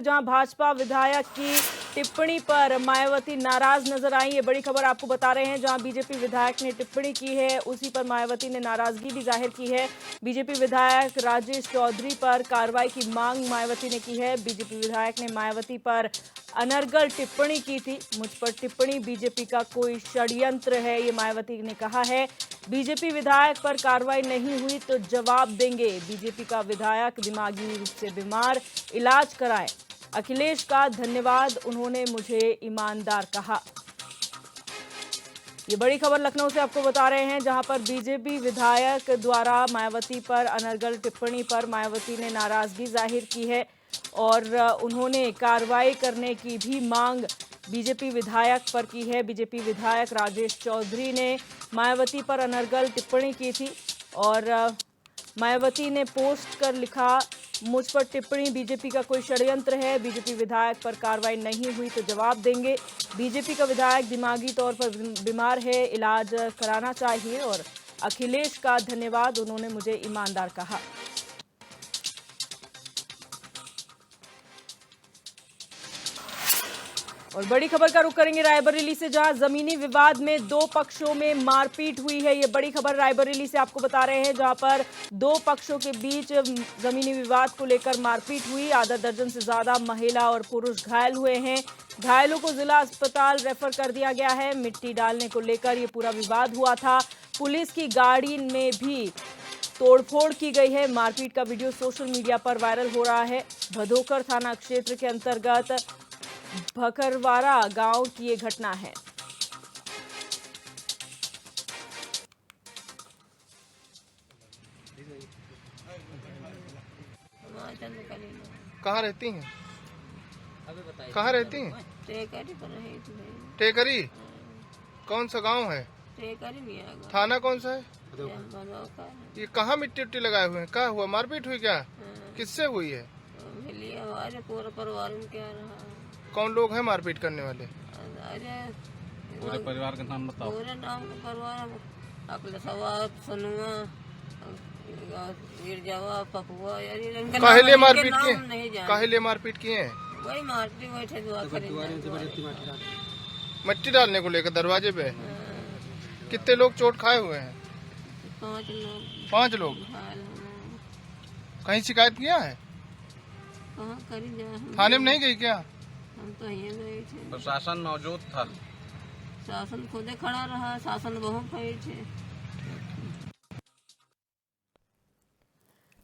जहां भाजपा विधायक की टिप्पणी पर मायावती नाराज नजर आई। ये बड़ी खबर आपको बता रहे हैं। जहां बीजेपी विधायक ने टिप्पणी की है उसी पर मायावती ने नाराजगी भी जाहिर की है। बीजेपी विधायक राजेश चौधरी पर कार्रवाई की मांग मायावती ने की है। बीजेपी विधायक ने मायावती पर अनर्गल टिप्पणी की थी। मुझ पर टिप्पणी बीजेपी का कोई षड्यंत्र है, ये मायावती ने कहा है। बीजेपी विधायक पर कार्रवाई नहीं हुई तो जवाब देंगे। बीजेपी का विधायक दिमागी रूप से बीमार, इलाज कराएं। अखिलेश का धन्यवाद, उन्होंने मुझे ईमानदार कहा। ये बड़ी खबर लखनऊ से आपको बता रहे हैं, जहां पर बीजेपी विधायक द्वारा मायावती पर अनर्गल टिप्पणी पर मायावती ने नाराजगी जाहिर की है और उन्होंने कार्रवाई करने की भी मांग बीजेपी विधायक पर की है। बीजेपी विधायक राजेश चौधरी ने मायावती पर अनर्गल टिप्पणी की थी और मायावती ने पोस्ट कर लिखा, मुझ पर टिप्पणी बीजेपी का कोई षड्यंत्र है। बीजेपी विधायक पर कार्रवाई नहीं हुई तो जवाब देंगे। बीजेपी का विधायक दिमागी तौर पर बीमार है, इलाज कराना चाहिए और अखिलेश का धन्यवाद, उन्होंने मुझे ईमानदार कहा। और बड़ी खबर का रुख करेंगे रायबरेली से, जहां जमीनी विवाद में दो पक्षों में मारपीट हुई है। ये बड़ी खबर रायबरेली से आपको बता रहे हैं, जहां पर दो पक्षों के बीच जमीनी विवाद को लेकर मारपीट हुई। आधा दर्जन से ज्यादा महिला और पुरुष घायल हुए हैं। घायलों को जिला अस्पताल रेफर कर दिया गया है। मिट्टी डालने को लेकर ये पूरा विवाद हुआ था। पुलिस की गाड़ी में भी तोड़फोड़ की गई है। मारपीट का वीडियो सोशल मीडिया पर वायरल हो रहा है। भदोकर थाना क्षेत्र के अंतर्गत भकरवारा गांव की ये घटना है। कहाँ रहती हैं? कहाँ रहती हैं? टेकरी। कौन सा गांव है? थाना कौन सा है? ये कहाँ मिट्टी उट्टी लगाए हुए हैं? क्या हुआ, मारपीट हुई क्या? किससे हुई है? हमारे पूरा परिवार में क्या रहा। कौन लोग हैं मारपीट करने वाले? पूरे परिवार का नाम बताओ। पूरे नाम का परिवार अकलसवा, सनुआ, गिरजावा, पपुआ, काहे मारपीट किए? काहे मारपीट किए हैं? वही मारती बैठे दुआ मिट्टी डालने को लेकर दरवाजे पे। कितने लोग चोट खाए हुए हैं? 5 लोग। 5 लोग। कहीं शिकायत किया है? कहाँ करी जा, थाने में नहीं गई क्या? हम तो यहीं गए थे। प्रशासन मौजूद था? शासन खुदे खड़ा रहा, शासन बहुत खड़ी थे।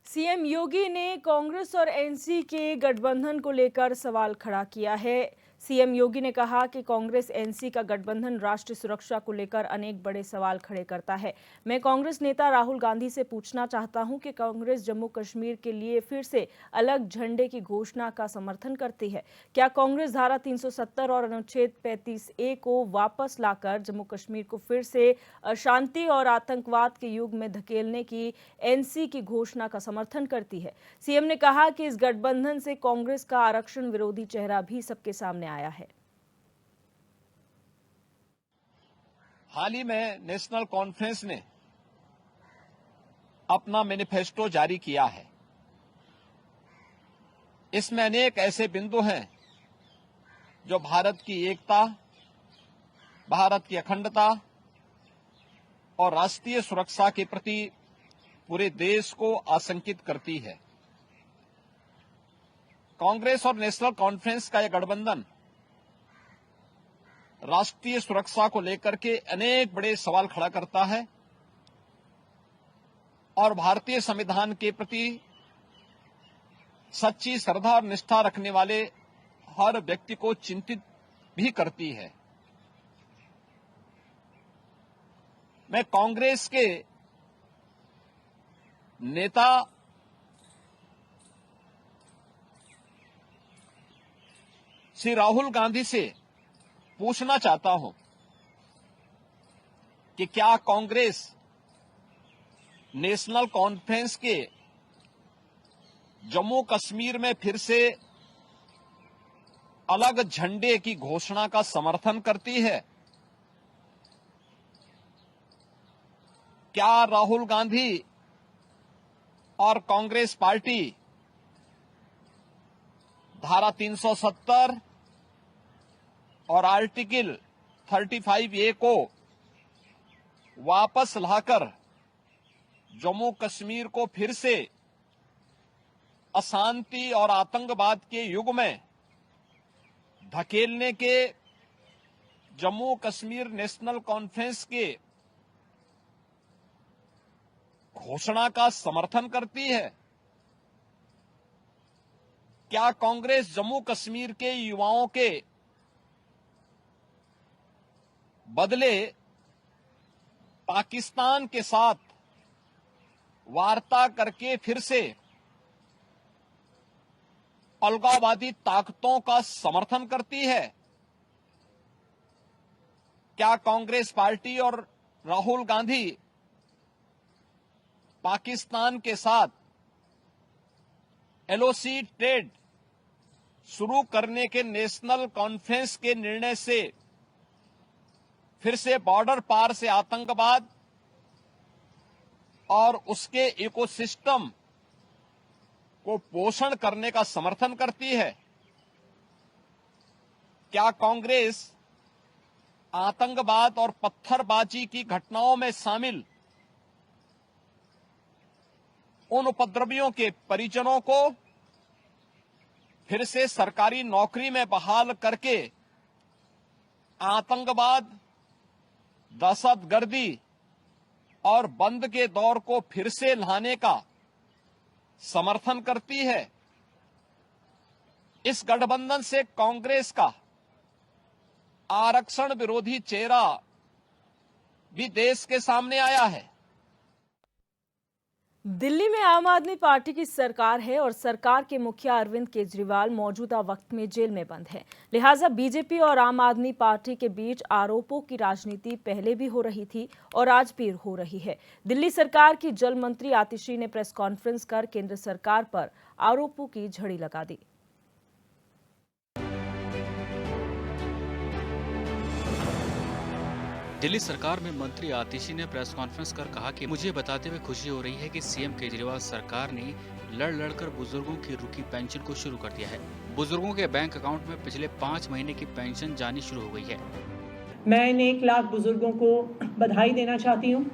सीएम योगी ने कांग्रेस और एनसी के गठबंधन को लेकर सवाल खड़ा किया है। सीएम योगी ने कहा कि कांग्रेस एनसी का गठबंधन राष्ट्रीय सुरक्षा को लेकर अनेक बड़े सवाल खड़े करता है। मैं कांग्रेस नेता राहुल गांधी से पूछना चाहता हूं कि कांग्रेस जम्मू कश्मीर के लिए फिर से अलग झंडे की घोषणा का समर्थन करती है। क्या कांग्रेस धारा 370 और अनुच्छेद 35A को वापस लाकर जम्मू कश्मीर को फिर से अशांति और आतंकवाद के युग में धकेलने की एनसी की घोषणा का समर्थन करती है? सीएम ने कहा कि इस गठबंधन से कांग्रेस का आरक्षण विरोधी चेहरा भी सबके सामने आया है। हाल ही में नेशनल कॉन्फ्रेंस ने अपना मैनिफेस्टो जारी किया है। इसमें अनेक ऐसे बिंदु हैं जो भारत की एकता, भारत की अखंडता और राष्ट्रीय सुरक्षा के प्रति पूरे देश को आशंकित करती है। कांग्रेस और नेशनल कॉन्फ्रेंस का यह गठबंधन राष्ट्रीय सुरक्षा को लेकर के अनेक बड़े सवाल खड़ा करता है और भारतीय संविधान के प्रति सच्ची श्रद्धा और निष्ठा रखने वाले हर व्यक्ति को चिंतित भी करती है। मैं कांग्रेस के नेता श्री राहुल गांधी से पूछना चाहता हूं कि क्या कांग्रेस नेशनल कॉन्फ्रेंस के जम्मू कश्मीर में फिर से अलग झंडे की घोषणा का समर्थन करती है? क्या राहुल गांधी और कांग्रेस पार्टी धारा 370 और आर्टिकल 35A को वापस लाकर जम्मू कश्मीर को फिर से अशांति और आतंकवाद के युग में धकेलने के जम्मू कश्मीर नेशनल कॉन्फ्रेंस के घोषणा का समर्थन करती है? क्या कांग्रेस जम्मू कश्मीर के युवाओं के बदले पाकिस्तान के साथ वार्ता करके फिर से अलगाववादी ताकतों का समर्थन करती है? क्या कांग्रेस पार्टी और राहुल गांधी पाकिस्तान के साथ एलओसी ट्रेड शुरू करने के नेशनल कॉन्फ्रेंस के निर्णय से फिर से बॉर्डर पार से आतंकवाद और उसके इकोसिस्टम को पोषण करने का समर्थन करती है? क्या कांग्रेस आतंकवाद और पत्थरबाजी की घटनाओं में शामिल उन उपद्रवियों के परिजनों को फिर से सरकारी नौकरी में बहाल करके आतंकवाद, दहशतगर्दी और बंद के दौर को फिर से लाने का समर्थन करती है? इस गठबंधन से कांग्रेस का आरक्षण विरोधी चेहरा भी देश के सामने आया है। दिल्ली में आम आदमी पार्टी की सरकार है और सरकार के मुखिया अरविंद केजरीवाल मौजूदा वक्त में जेल में बंद हैं। लिहाजा बीजेपी और आम आदमी पार्टी के बीच आरोपों की राजनीति पहले भी हो रही थी और आज भी हो रही है। दिल्ली सरकार की जल मंत्री आतिशी ने प्रेस कॉन्फ्रेंस कर केंद्र सरकार पर आरोपों की झड़ी लगा दी। दिल्ली सरकार में मंत्री आतिशी ने प्रेस कॉन्फ्रेंस कर कहा कि मुझे बताते हुए खुशी हो रही है कि सीएम केजरीवाल सरकार ने लड़ बुजुर्गों की रुकी पेंशन को शुरू कर दिया है। बुजुर्गों के बैंक अकाउंट में पिछले 5 महीने की पेंशन जानी शुरू हो गई है। मैं इन 1 लाख बुजुर्गों को बधाई देना चाहती हूँ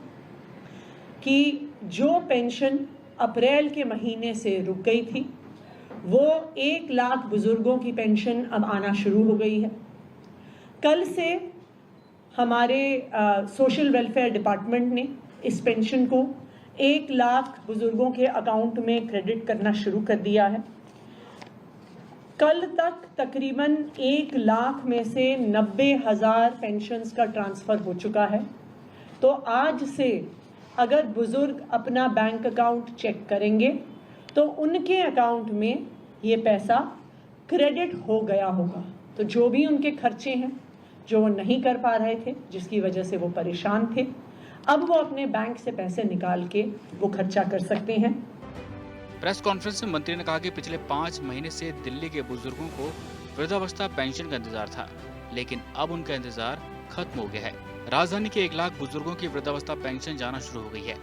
कि जो पेंशन अप्रैल के महीने से रुक गई थी वो 1 लाख बुजुर्गों की पेंशन अब आना शुरू हो गई है। कल से हमारे सोशल वेलफेयर डिपार्टमेंट ने इस पेंशन को 1 लाख बुजुर्गों के अकाउंट में क्रेडिट करना शुरू कर दिया है। कल तक तकरीबन 1 लाख में से 90,000 पेंशन्स का ट्रांसफ़र हो चुका है। तो आज से अगर बुजुर्ग अपना बैंक अकाउंट चेक करेंगे तो उनके अकाउंट में ये पैसा क्रेडिट हो गया होगा। तो जो भी उनके खर्चे हैं जो वो नहीं कर पा रहे थे, जिसकी वजह से वो परेशान थे, अब वो अपने बैंक से पैसे निकाल के वो खर्चा कर सकते हैं। प्रेस कॉन्फ्रेंस में मंत्री ने कहा कि पिछले 5 महीने से दिल्ली के बुजुर्गों को वृद्धावस्था पेंशन का इंतजार था, लेकिन अब उनका इंतजार खत्म हो गया है। राजधानी के 1 लाख बुजुर्गों की वृद्धावस्था पेंशन जाना शुरू हो गई है।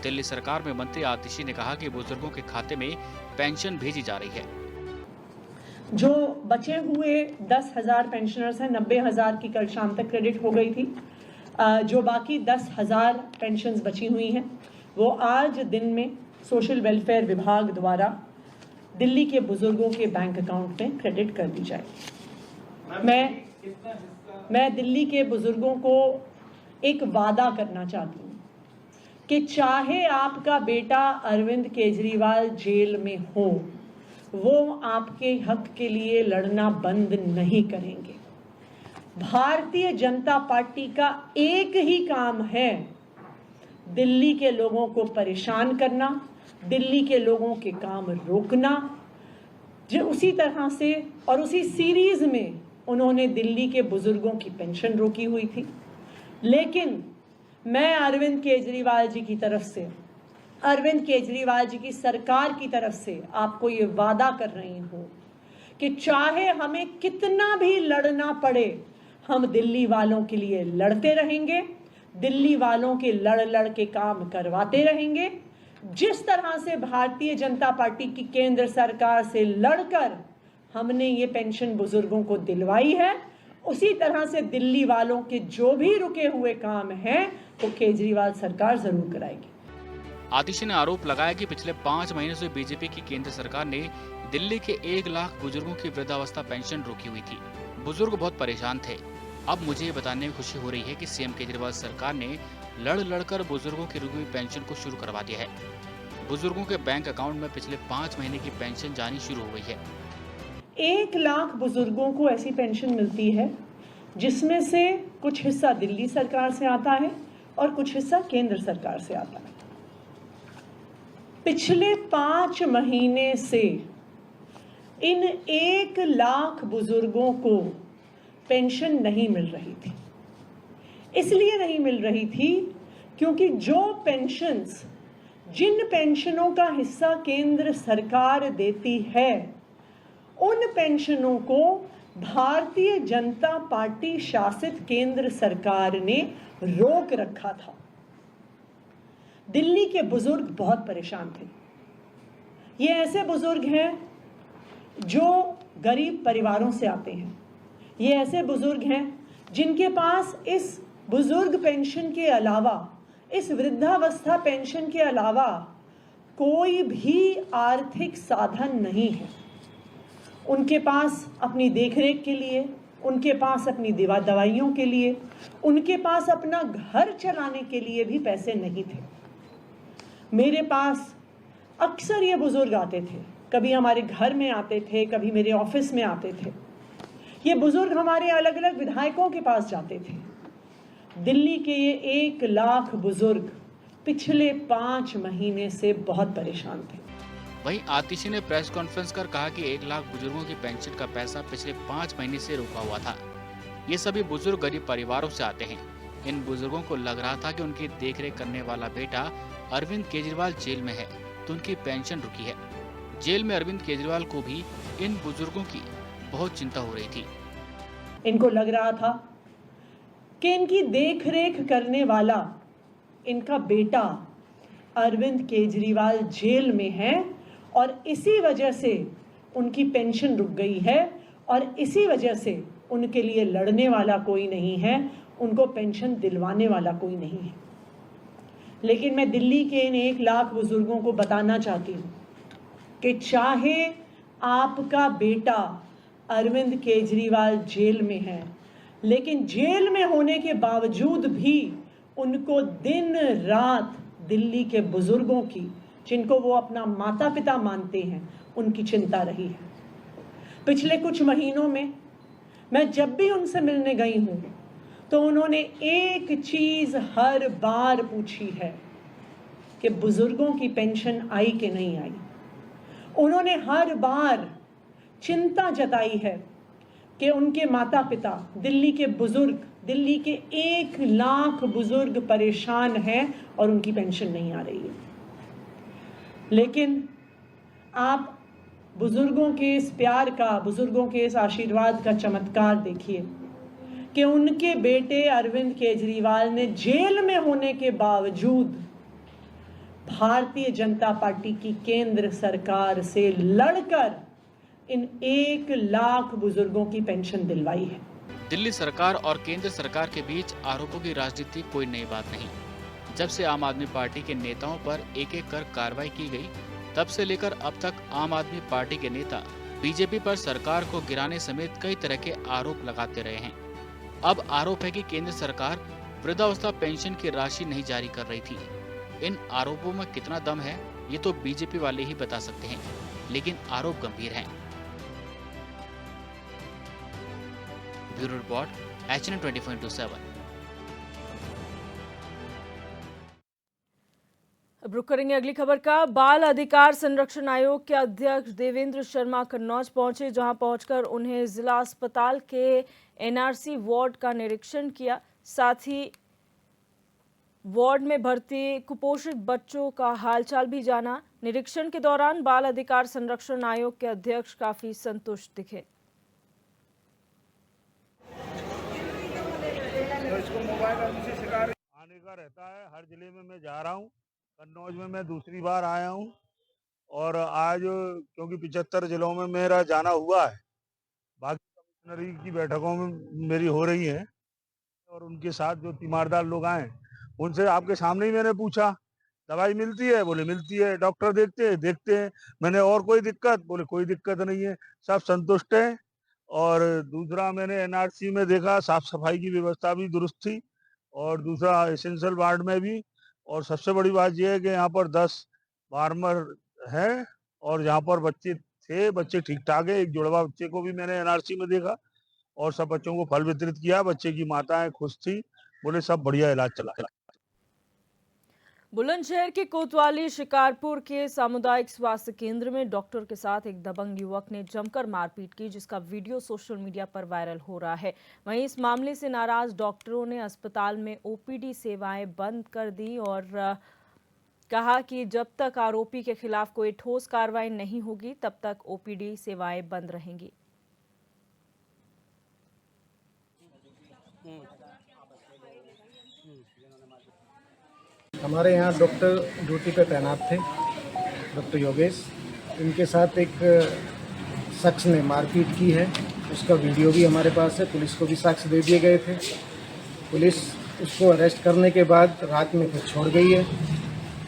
दिल्ली सरकार में मंत्री आतिशी ने कहा कि बुजुर्गों के खाते में पेंशन भेजी जा रही है। जो बचे हुए 10,000 पेंशनर्स हैं, 90,000 की कल शाम तक क्रेडिट हो गई थी। जो बाकी 10,000 पेंशन्स बची हुई हैं वो आज दिन में सोशल वेलफेयर विभाग द्वारा दिल्ली के बुजुर्गों के बैंक अकाउंट में क्रेडिट कर दी जाएगी। मैं दिल्ली के बुजुर्गों को एक वादा करना चाहती हूँ कि चाहे आपका बेटा अरविंद केजरीवाल जेल में हो, वो आपके हक के लिए लड़ना बंद नहीं करेंगे। भारतीय जनता पार्टी का एक ही काम है, दिल्ली के लोगों को परेशान करना, दिल्ली के लोगों के काम रोकना। जो उसी तरह से और उसी सीरीज में उन्होंने दिल्ली के बुजुर्गों की पेंशन रोकी हुई थी। लेकिन मैं अरविंद केजरीवाल जी की तरफ से, अरविंद केजरीवाल जी की सरकार की तरफ से आपको ये वादा कर रही हूँ कि चाहे हमें कितना भी लड़ना पड़े, हम दिल्ली वालों के लिए लड़ते रहेंगे, दिल्ली वालों के लड़ के काम करवाते रहेंगे। जिस तरह से भारतीय जनता पार्टी की केंद्र सरकार से लड़कर हमने ये पेंशन बुजुर्गों को दिलवाई है। उसी तरह से दिल्ली वालों के जो भी रुके हुए काम हैं वो केजरीवाल सरकार जरूर कराएगी। आतिशी ने आरोप लगाया कि पिछले 5 महीनों से बीजेपी की केंद्र सरकार ने दिल्ली के 1 लाख बुजुर्गों की वृद्धावस्था पेंशन रोकी हुई थी। बुजुर्ग बहुत परेशान थे। अब मुझे ये बताने में खुशी हो रही है कि सीएम केजरीवाल सरकार ने लड़कर बुजुर्गों की रुकी हुई पेंशन को शुरू करवा दिया है। बुजुर्गों के बैंक अकाउंट में पिछले 5 महीने की पेंशन जानी शुरू हो गई है। 1 लाख बुजुर्गों को ऐसी पेंशन मिलती है जिसमें से कुछ हिस्सा दिल्ली सरकार से आता है और कुछ हिस्सा केंद्र सरकार से आता है। पिछले 5 महीने से इन 1 लाख बुजुर्गों को पेंशन नहीं मिल रही थी। इसलिए नहीं मिल रही थी क्योंकि जिन पेंशनों का हिस्सा केंद्र सरकार देती है उन पेंशनों को भारतीय जनता पार्टी शासित केंद्र सरकार ने रोक रखा था। दिल्ली के बुजुर्ग बहुत परेशान थे। ये ऐसे बुजुर्ग हैं जो गरीब परिवारों से आते हैं। ये ऐसे बुजुर्ग हैं जिनके पास इस बुजुर्ग पेंशन के अलावा, इस वृद्धावस्था पेंशन के अलावा कोई भी आर्थिक साधन नहीं है। उनके पास अपनी देखरेख के लिए, उनके पास अपनी दवाइयों के लिए, उनके पास अपना घर चलाने के लिए भी पैसे नहीं थे। मेरे पास अक्सर ये बुजुर्ग आते थे, कभी हमारे घर में आते थे, कभी मेरे ऑफिस में आते थे। ये बुजुर्ग हमारे अलग अलग विधायकों के पास जाते थे। दिल्ली के ये 1 लाख बुजुर्ग पिछले 5 महीने से बहुत परेशान थे। वहीं आतिशी ने प्रेस कॉन्फ्रेंस कर कहा कि 1 लाख बुजुर्गों की पेंशन का पैसा पिछले 5 महीने से रुका हुआ था। ये सभी बुजुर्ग गरीब परिवारों से आते हैं। इन बुजुर्गों को लग रहा था कि उनकी देखरेख करने वाला बेटा अरविंद केजरीवाल जेल में है तो उनकी पेंशन रुकी है। जेल में अरविंद केजरीवाल को भी इन बुजुर्गों की बहुत चिंता हो रही थी। इनको लग रहा था कि इनकी देखरेख करने वाला इनका बेटा अरविंद केजरीवाल जेल में है और इसी वजह से उनकी पेंशन रुक गई है और इसी वजह से उनके लिए लड़ने वाला कोई नहीं है, उनको पेंशन दिलवाने वाला कोई नहीं है। लेकिन मैं दिल्ली के इन 1 लाख बुजुर्गों को बताना चाहती हूँ कि चाहे आपका बेटा अरविंद केजरीवाल जेल में है, लेकिन जेल में होने के बावजूद भी उनको दिन रात दिल्ली के बुजुर्गों की, जिनको वो अपना माता पिता मानते हैं, उनकी चिंता रही है। पिछले कुछ महीनों में मैं जब भी उनसे मिलने गई हूँ तो उन्होंने एक चीज हर बार पूछी है कि बुजुर्गों की पेंशन आई कि नहीं आई। उन्होंने हर बार चिंता जताई है कि उनके माता पिता, दिल्ली के बुजुर्ग, दिल्ली के 1 लाख बुजुर्ग परेशान हैं और उनकी पेंशन नहीं आ रही है। लेकिन आप बुजुर्गों के इस प्यार का, बुजुर्गों के इस आशीर्वाद का चमत्कार देखिए कि उनके बेटे अरविंद केजरीवाल ने जेल में होने के बावजूद भारतीय जनता पार्टी की केंद्र सरकार से लड़कर इन 1 लाख बुजुर्गों की पेंशन दिलवाई है। दिल्ली सरकार और केंद्र सरकार के बीच आरोपों की राजनीति कोई नई बात नहीं। जब से आम आदमी पार्टी के नेताओं पर एक-एक कर कार्रवाई की गई, तब से लेकर अब तक आम आदमी पार्टी के नेता बीजेपी पर सरकार को गिराने समेत कई तरह के आरोप लगाते रहे हैं। अब आरोप है कि केंद्र सरकार वृद्धावस्था पेंशन की राशि नहीं जारी कर रही थी। इन आरोपों में कितना दम है ये तो बीजेपी वाले ही बता सकते हैं, लेकिन आरोप गंभीर हैं। Bureau report, HN 24/7। अब रुक करेंगे अगली खबर का। बाल अधिकार संरक्षण आयोग के अध्यक्ष देवेंद्र शर्मा कन्नौज पहुंचे, जहां पहुंचकर उन्हें जिला अस्पताल के NRC वार्ड का निरीक्षण किया। साथ ही वार्ड में भर्ती कुपोषित बच्चों का हालचाल भी जाना। निरीक्षण के दौरान बाल अधिकार संरक्षण आयोग के अध्यक्ष काफी संतुष्ट दिखे। आने का रहता है, हर जिले में मैं जा रहा हूँ। कन्नौज में मैं दूसरी बार आया हूँ और आज क्योंकि 75 जिलों में मेरा जाना हुआ है, बाकी कमिश्नरी की बैठकों में मेरी हो रही है और उनके साथ जो तीमारदार लोग आए उनसे आपके सामने ही मैंने पूछा दवाई मिलती है, बोले मिलती है, डॉक्टर देखते हैं। मैंने और कोई दिक्कत, बोले कोई दिक्कत नहीं है, सब संतुष्ट हैं। और दूसरा मैंने एनआरसी में देखा साफ सफाई की व्यवस्था भी दुरुस्त थी और दूसरा एसेंशियल वार्ड में भी। और सबसे बड़ी बात यह है कि यहाँ पर 10 फार्मर हैं और यहाँ पर बच्चे ठीक ठाक है। एक जुड़वा बच्चे को भी मैंने एनआरसी में देखा और सब बच्चों को फल वितरित किया। बच्चे की माताएं खुश थी, बोले सब बढ़िया इलाज चला। बुलंदशहर के कोतवाली शिकारपुर के सामुदायिक स्वास्थ्य केंद्र में डॉक्टर के साथ एक दबंग युवक ने जमकर मारपीट की, जिसका वीडियो सोशल मीडिया पर वायरल हो रहा है। वहीं इस मामले से नाराज डॉक्टरों ने अस्पताल में ओपीडी सेवाएं बंद कर दी और कहा कि जब तक आरोपी के खिलाफ कोई ठोस कार्रवाई नहीं होगी तब तक ओपीडी सेवाएं बंद रहेंगी। हमारे यहाँ डॉक्टर ड्यूटी पे तैनात थे, डॉक्टर योगेश। इनके साथ एक शख्स ने मारपीट की है, उसका वीडियो भी हमारे पास है। पुलिस को भी साक्ष्य दे दिए गए थे। पुलिस उसको अरेस्ट करने के बाद रात में फिर छोड़ गई है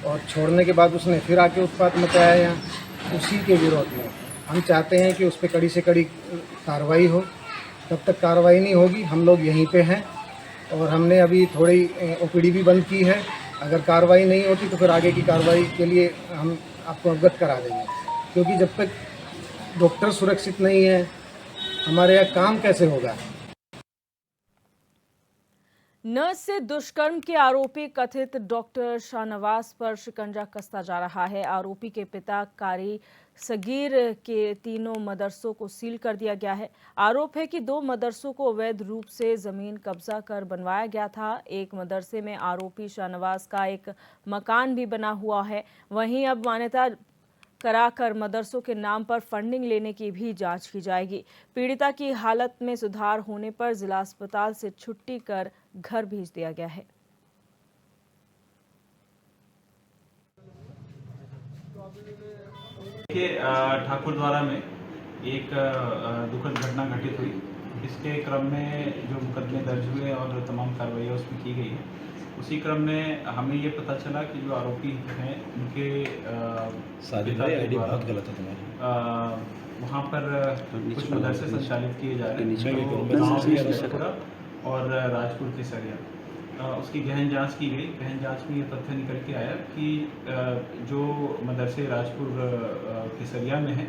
और छोड़ने के बाद उसने फिर आके उत्पात मचाया यहाँ। उसी के विरोध में हम चाहते हैं कि उस पर कड़ी से कड़ी कार्रवाई हो। तब तक कार्रवाई नहीं होगी हम लोग यहीं पे हैं और हमने अभी थोड़ी ओपीडी भी बंद की है। अगर कार्रवाई नहीं होती तो फिर आगे की कार्रवाई के लिए हम आपको अवगत करा देंगे, क्योंकि जब तक डॉक्टर सुरक्षित नहीं है हमारे यहाँ काम कैसे होगा। नर्स से दुष्कर्म के आरोपी कथित डॉक्टर शाहनवाज पर शिकंजा कसता जा रहा है। आरोपी के पिता कारी सगीर के तीनों मदरसों को सील कर दिया गया है। आरोप है कि 2 मदरसों को अवैध रूप से जमीन कब्जा कर बनवाया गया था। एक मदरसे में आरोपी शाहनवाज का एक मकान भी बना हुआ है। वहीं अब मान्यता कराकर मदरसों के नाम पर फंडिंग लेने की भी जांच की जाएगी। पीड़िता की हालत में सुधार होने पर जिला अस्पताल से छुट्टी कर घर भेज दिया गया है। ठाकुरद्वारा में एक दुखद घटना घटित हुई। इसके क्रम में जो मुकदमे दर्ज हुए और तमाम कार्रवाइयाँ उसमें की गई है, उसी क्रम में हमें ये पता चला कि जो आरोपी हैं उनके पिता के द्वारा वहाँ पर कुछ मदरसे संचालित किए जा रहे हैं और राजपुर के सरिया। उसकी गहन जांच की गई। गहन जांच में ये तथ्य निकल के आया कि जो मदरसे राजपुर केसरिया में है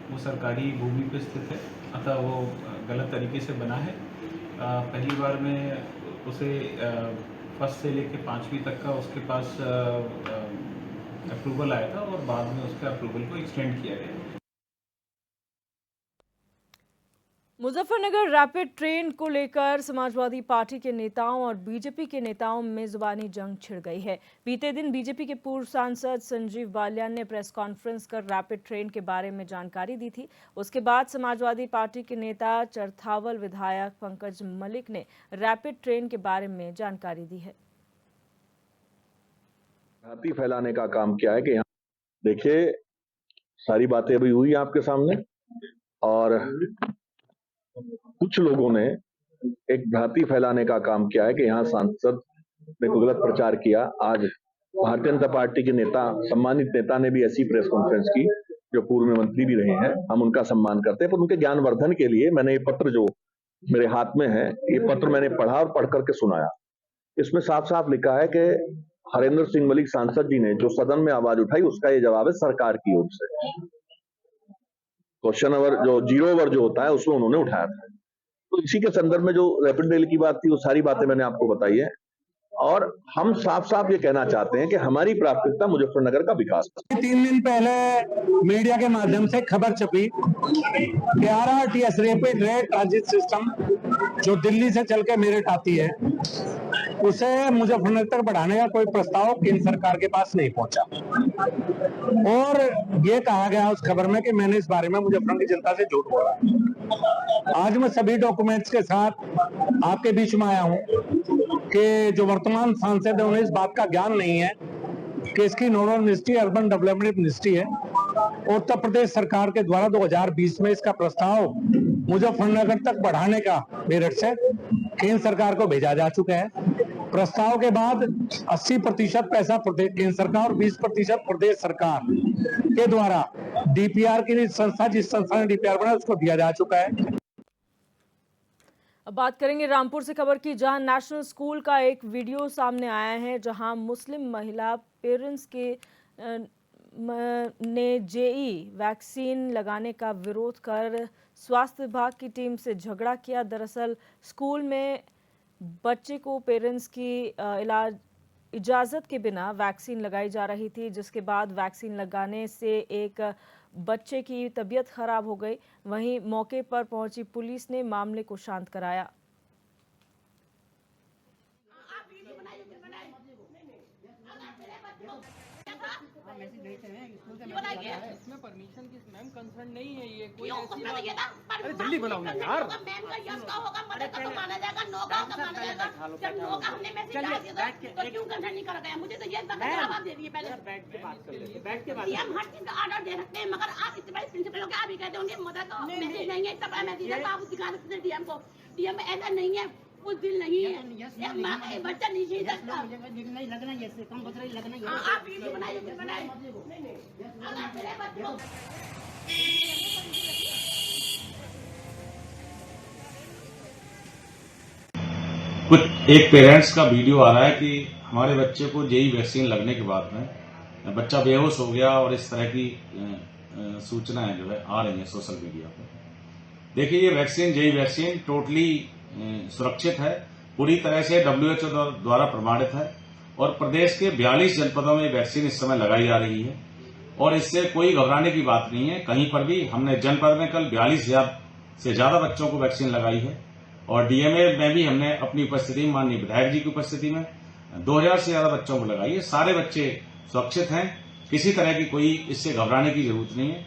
वो सरकारी भूमि पर स्थित है, अतः वो गलत तरीके से बना है। पहली बार में उसे फर्स्ट से लेकर 5वीं तक का उसके पास अप्रूवल आया था और बाद में उसके अप्रूवल को एक्सटेंड किया गया। मुजफ्फरनगर रैपिड ट्रेन को लेकर समाजवादी पार्टी के नेताओं और बीजेपी के नेताओं में जुबानी जंग छिड़ गई है। बीते दिन बीजेपी के पूर्व सांसद संजीव बालियान ने प्रेस कॉन्फ्रेंस कर रैपिड ट्रेन के बारे में जानकारी दी थी। उसके बाद समाजवादी पार्टी के नेता चरथावल विधायक पंकज मलिक ने रैपिड ट्रेन के बारे में जानकारी दी है। भ्रांति फैलाने का काम किया है कि यहाँ देखिए सारी बातें अभी हुई आपके सामने और कुछ लोगों ने एक भ्रांति फैलाने का काम किया है कि यहाँ सांसद ने गलत प्रचार किया। आज भारतीय जनता पार्टी के नेता, सम्मानित नेता ने भी ऐसी प्रेस कॉन्फ्रेंस की, जो पूर्व में मंत्री भी रहे हैं, हम उनका सम्मान करते हैं। पर उनके ज्ञानवर्धन के लिए मैंने ये पत्र जो मेरे हाथ में है, ये पत्र मैंने पढ़ा और पढ़ करके सुनाया। इसमें साफ साफ लिखा है कि हरेंद्र सिंह मलिक सांसद जी ने जो सदन में आवाज उठाई उसका ये जवाब है सरकार की ओर से। क्वेश्चन अवर जो 0 ओवर जो होता है उसमें उन्होंने उठाया था। तो इसी के संदर्भ में जो रैपिड रेल की बात थी वो सारी बातें मैंने आपको बताई है और हम साफ साफ ये कहना चाहते हैं कि हमारी प्राथमिकता मुजफ्फरनगर का विकास है। 3 दिन पहले मीडिया के माध्यम से खबर छपी कि RRTS rapid rail transit system जो दिल्ली से चल के मेरठ आती है उसे मुजफ्फरनगर तक बढ़ाने का कोई प्रस्ताव केंद्र सरकार के पास नहीं पहुंचा और ये कहा गया उस खबर में कि मैंने इस बारे में मुजफ्फरनगर की जनता से झूठ बोला। आज मैं सभी डॉक्यूमेंट्स के साथ आपके बीच में आया हूं कि जो वर्तमान सांसद है उन्हें इस बात का ज्ञान नहीं है कि इसकी nodal ministry urban development ministry है उत्तर प्रदेश सरकार के द्वारा 2020 में इसका प्रस्ताव मुजफ्फरनगर तक बढ़ाने का मेरठ से केंद्र सरकार को भेजा जा चुका है। प्रस्ताव के बाद 80% पैसा केंद्र सरकार और 20% प्रदेश सरकार के द्वारा डीपीआर की संस्था, जिस संस्था ने डीपीआर बनाया उसको दिया जा चुका है। अब बात करेंगे रामपुर से खबर की, जहां नेशनल स्कूल का एक वीडियो सामने आया है, जहां मुस्लिम महिला पेरेंट्स के ने जेई वैक्सीन लगाने का विरोध कर स्वास्थ्य विभाग की टीम से झगड़ा किया। दरअसल स्कूल में बच्चे को पेरेंट्स की इजाज़त के बिना वैक्सीन लगाई जा रही थी, जिसके बाद वैक्सीन लगाने से एक बच्चे की तबीयत खराब हो गई। वहीं मौके पर पहुंची पुलिस ने मामले को शांत कराया। इसमें परमिशन की मैम कंसर्न नहीं है, ये कोई ऐसी बात। अरे जल्दी बनाओ ना यार। मैम का यस का होगा, मदद का तो माना जाएगा, नो का तो माना जाएगा। जब नो का हमने मैसेज डाल दिया तो क्यों कंसर्न नहीं कर गया? मुझे तो ये बता जवाब दे दिए पहले। बैठ के बात कर लेते, बैठ के बात। हम हर चीज का ऑर्डर दे सकते हैं, मगर आप इतने बड़े प्रिंसिपल हो के आप ही कहते होंगे मदद का मैसेज नहीं है, इतना बड़ा मैसेज है, आप दिखा सकते हैं डीएम को। डीएम ऐसा नहीं है, कुछ दिल नहीं है, एक माँ का बच्चा नहीं चाहिए सकता। नहीं लगना जैसे कम बच रही लगना है। आप वीडियो बनाइए, फिर बनाइए। अगर मेरे बच्चों कुछ एक पेरेंट्स का वीडियो आ रहा है कि हमारे बच्चे को जेई वैक्सीन लगने के बाद में बच्चा बेहोश हो गया और इस तरह की सूचनाएं जो है आ रही हैं सोशल मीडिया पर। देखिए, ये वैक्सीन जेई वैक्सीन टोटली सुरक्षित है, पूरी तरह से WHO द्वारा प्रमाणित है और प्रदेश के 42 जनपदों में वैक्सीन इस समय लगाई जा रही है और इससे कोई घबराने की बात नहीं है। कहीं पर भी हमने जनपद में कल 42,000 से ज्यादा बच्चों को वैक्सीन लगाई है और डीएमए में भी हमने अपनी उपस्थिति में, माननीय विधायक जी की उपस्थिति में 2000 से ज्यादा बच्चों को लगाई है। सारे बच्चे सुरक्षित हैं, किसी तरह की कोई इससे घबराने की जरूरत नहीं है।